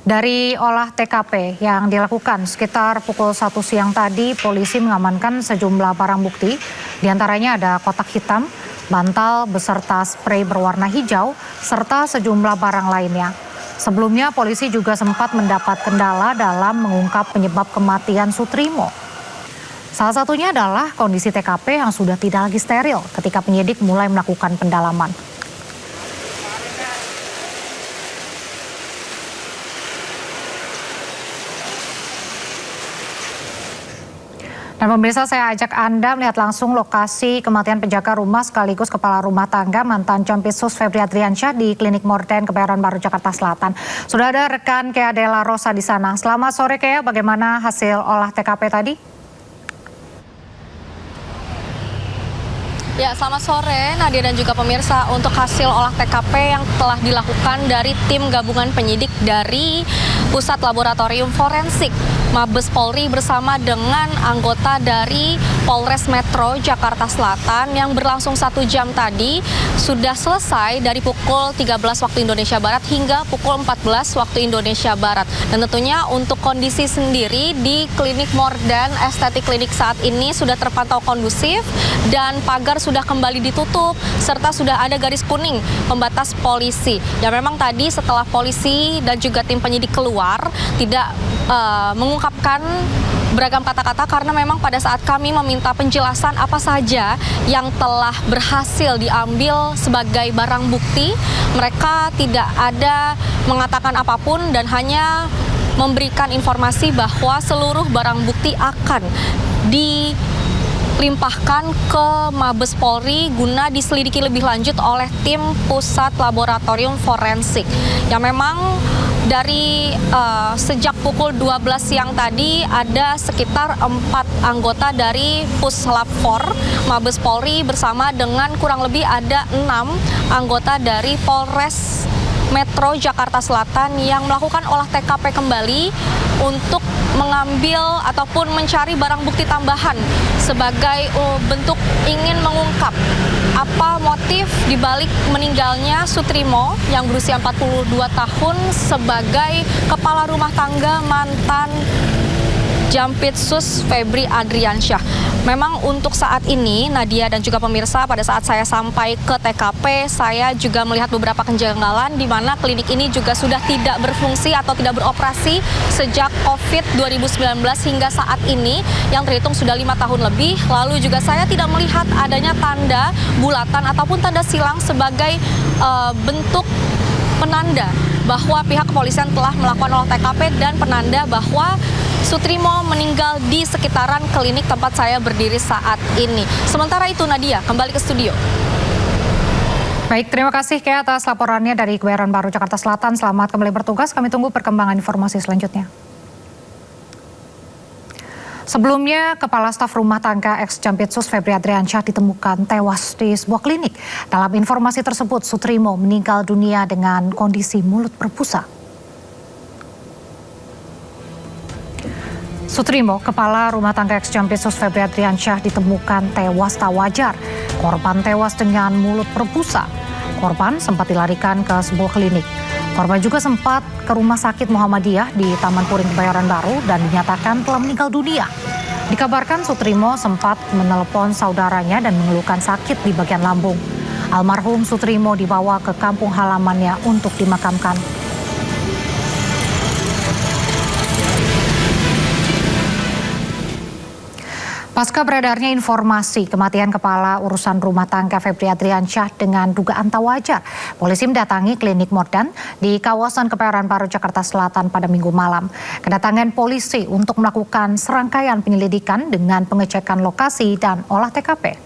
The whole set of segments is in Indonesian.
Dari olah TKP yang dilakukan sekitar pukul 1 siang tadi, polisi mengamankan sejumlah barang bukti. Di antaranya ada kotak hitam, bantal beserta sprei berwarna hijau, serta sejumlah barang lainnya. Sebelumnya, polisi juga sempat mendapat kendala dalam mengungkap penyebab kematian Sutrimo. Salah satunya adalah kondisi TKP yang sudah tidak lagi steril ketika penyidik mulai melakukan pendalaman. Dan pemirsa, saya ajak Anda melihat langsung lokasi kematian penjaga rumah sekaligus kepala rumah tangga mantan Jampitsus Febri Adriansyah di Klinik Morden Kebayoran Baru, Jakarta Selatan. Sudah ada rekan Kea Dela Rosa di sana. Selamat sore Kea, bagaimana hasil olah TKP tadi? Ya, selamat sore Nadia dan juga pemirsa. Untuk hasil olah TKP yang telah dilakukan dari tim gabungan penyidik dari Pusat Laboratorium Forensik Mabes Polri bersama dengan anggota dari Polres Metro Jakarta Selatan yang berlangsung 1 jam tadi sudah selesai dari pukul 13 waktu Indonesia Barat hingga pukul 14 waktu Indonesia Barat. Dan tentunya untuk kondisi sendiri di Klinik Morden Estetik Klinik saat ini sudah terpantau kondusif dan pagar sudah kembali ditutup serta sudah ada garis kuning pembatas polisi. Ya memang tadi setelah polisi dan juga tim penyidik keluar tidak mengungkapkan beragam kata-kata karena memang pada saat kami meminta penjelasan apa saja yang telah berhasil diambil sebagai barang bukti, mereka tidak ada mengatakan apapun dan hanya memberikan informasi bahwa seluruh barang bukti akan dilimpahkan ke Mabes Polri guna diselidiki lebih lanjut oleh tim Pusat Laboratorium Forensik. Yang memang dari sejak pukul 12 siang tadi ada sekitar 4 anggota dari Puslap 4 Mabes Polri bersama dengan kurang lebih ada 6 anggota dari Polres Metro Jakarta Selatan yang melakukan olah TKP kembali untuk mengambil ataupun mencari barang bukti tambahan sebagai bentuk ingin mengungkap apa motif dibalik meninggalnya Sutrimo yang berusia 42 tahun sebagai kepala rumah tangga mantan Jampitsus Febri Adriansyah. Memang untuk saat ini, Nadia dan juga pemirsa, pada saat saya sampai ke TKP, saya juga melihat beberapa kejanggalan di mana klinik ini juga sudah tidak berfungsi atau tidak beroperasi sejak COVID 2019 hingga saat ini yang terhitung sudah 5 tahun lebih. Lalu juga saya tidak melihat adanya tanda bulatan ataupun tanda silang sebagai bentuk penanda bahwa pihak kepolisian telah melakukan olah TKP dan penanda bahwa Sutrimo meninggal di sekitaran klinik tempat saya berdiri saat ini. Sementara itu Nadia, kembali ke studio. Baik, terima kasih Kea atas laporannya dari Kebayoran Baru, Jakarta Selatan. Selamat kembali bertugas, kami tunggu perkembangan informasi selanjutnya. Sebelumnya, Kepala Staf Rumah Tangga ex-Jampitsus Febri Adriansyah ditemukan tewas di sebuah klinik. Dalam informasi tersebut, Sutrimo meninggal dunia dengan kondisi mulut berbusa. Sutrimo, Kepala Rumah Tangga ex-Jampitsus Febri Adriansyah ditemukan tewas tak wajar. Korban tewas dengan mulut berbusa. Korban sempat dilarikan ke sebuah klinik. Korban juga sempat ke Rumah Sakit Muhammadiyah di Taman Puring Kebayoran Baru dan dinyatakan telah meninggal dunia. Dikabarkan Sutrimo sempat menelpon saudaranya dan mengeluhkan sakit di bagian lambung. Almarhum Sutrimo dibawa ke kampung halamannya untuk dimakamkan. Pasca beredarnya informasi kematian Kepala Urusan Rumah Tangga Febri Adriansyah dengan dugaan tak wajar, polisi mendatangi Klinik Morden di kawasan Kebayoran Baru, Jakarta Selatan pada Minggu malam. Kedatangan polisi untuk melakukan serangkaian penyelidikan dengan pengecekan lokasi dan olah TKP.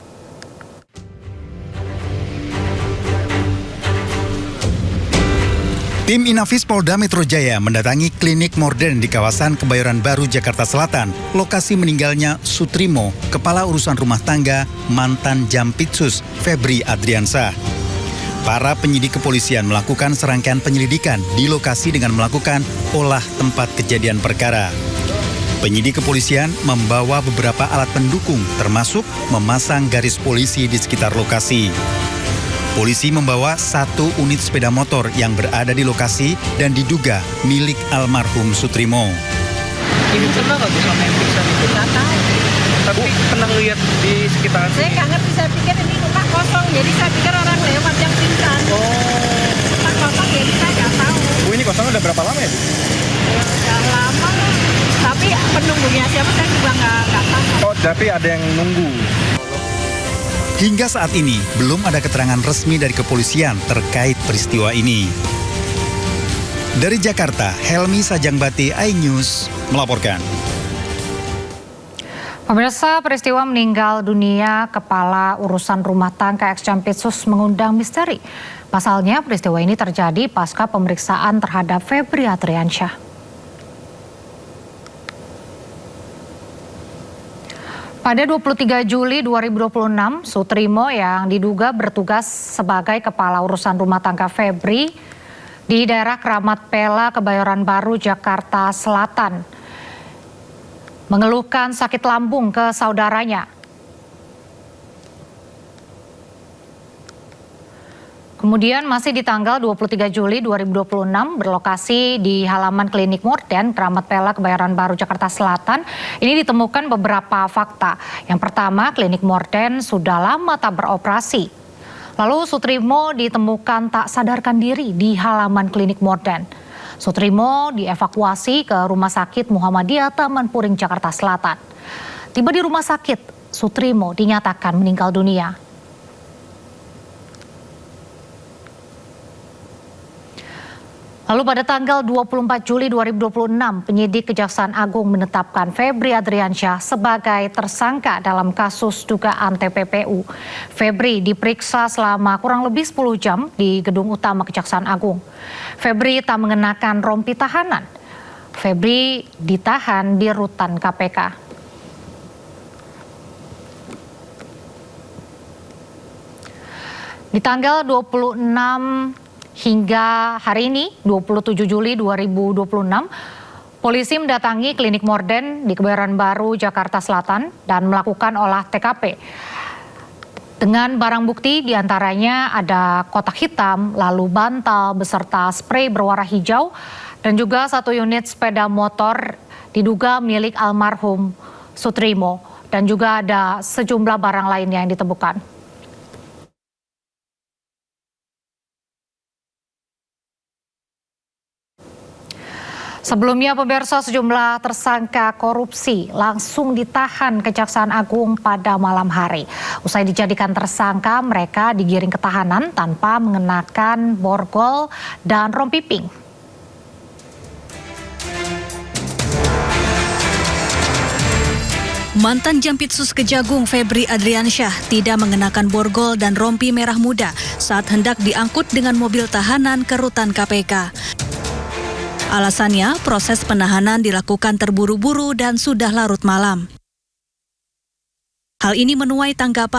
Tim Inafis Polda Metro Jaya mendatangi Klinik Morden di kawasan Kebayoran Baru, Jakarta Selatan. Lokasi meninggalnya Sutrimo, Kepala Urusan Rumah Tangga mantan Jampitsus Febri Adriansyah. Para penyidik kepolisian melakukan serangkaian penyelidikan di lokasi dengan melakukan olah tempat kejadian perkara. Penyidik kepolisian membawa beberapa alat pendukung termasuk memasang garis polisi di sekitar lokasi. Polisi membawa 1 unit sepeda motor yang berada di lokasi dan diduga milik almarhum Sutrimo. Ibu pernah nggak tuh sama yang pingsan itu? Nggak tahu. Tapi pernah lihat di sekitaran Saya sini? nggak ngerti, saya pikir ini rumah kosong, jadi saya pikir orang lewat yang pingsan. Oh, Rumah kosong, jadi saya nggak tahu. Bu ini kosong udah berapa lama ya, Bu? Ya, udah lama, tapi penunggunya siapa saya juga nggak tahu. Oh, tapi ada yang nunggu. Hingga saat ini belum ada keterangan resmi dari kepolisian terkait peristiwa ini. Dari Jakarta, Helmi Sajangbati, iNews melaporkan. Pemirsa, peristiwa meninggal dunia kepala urusan rumah tangga ex-Jampitsus mengundang misteri. Pasalnya, peristiwa ini terjadi pasca pemeriksaan terhadap Febri Adriansyah. Pada 23 Juli 2026, Sutrimo yang diduga bertugas sebagai kepala urusan rumah tangga Febri di daerah Keramat Pela, Kebayoran Baru, Jakarta Selatan, mengeluhkan sakit lambung ke saudaranya. Kemudian masih di tanggal 23 Juli 2026 berlokasi di halaman Klinik Morden, Keramat Pela, Kebayoran Baru, Jakarta Selatan, ini ditemukan beberapa fakta. Yang pertama, Klinik Morden sudah lama tak beroperasi. Lalu Sutrimo ditemukan tak sadarkan diri di halaman Klinik Morden. Sutrimo dievakuasi ke Rumah Sakit Muhammadiyah Taman Puring, Jakarta Selatan. Tiba di rumah sakit, Sutrimo dinyatakan meninggal dunia. Lalu pada tanggal 24 Juli 2026, penyidik Kejaksaan Agung menetapkan Febri Adriansyah sebagai tersangka dalam kasus dugaan TPPU. Febri diperiksa selama kurang lebih 10 jam di Gedung Utama Kejaksaan Agung. Febri tak mengenakan rompi tahanan. Febri ditahan di rutan KPK. Di tanggal 26 hingga hari ini, 27 Juli 2026, polisi mendatangi Klinik Morden di Kebayoran Baru, Jakarta Selatan dan melakukan olah TKP. Dengan barang bukti diantaranya ada kotak hitam, lalu bantal beserta sprei berwarna hijau, dan juga 1 unit sepeda motor diduga milik almarhum Sutrimo, dan juga ada sejumlah barang lain yang ditemukan. Sebelumnya, pemirsa, sejumlah tersangka korupsi langsung ditahan Kejaksaan Agung pada malam hari. Usai dijadikan tersangka, mereka digiring ke tahanan tanpa mengenakan borgol dan rompi pink. Mantan Jampitsus Kejagung Febri Adriansyah tidak mengenakan borgol dan rompi merah muda saat hendak diangkut dengan mobil tahanan ke rutan KPK. Alasannya, proses penahanan dilakukan terburu-buru dan sudah larut malam. Hal ini menuai tanggapan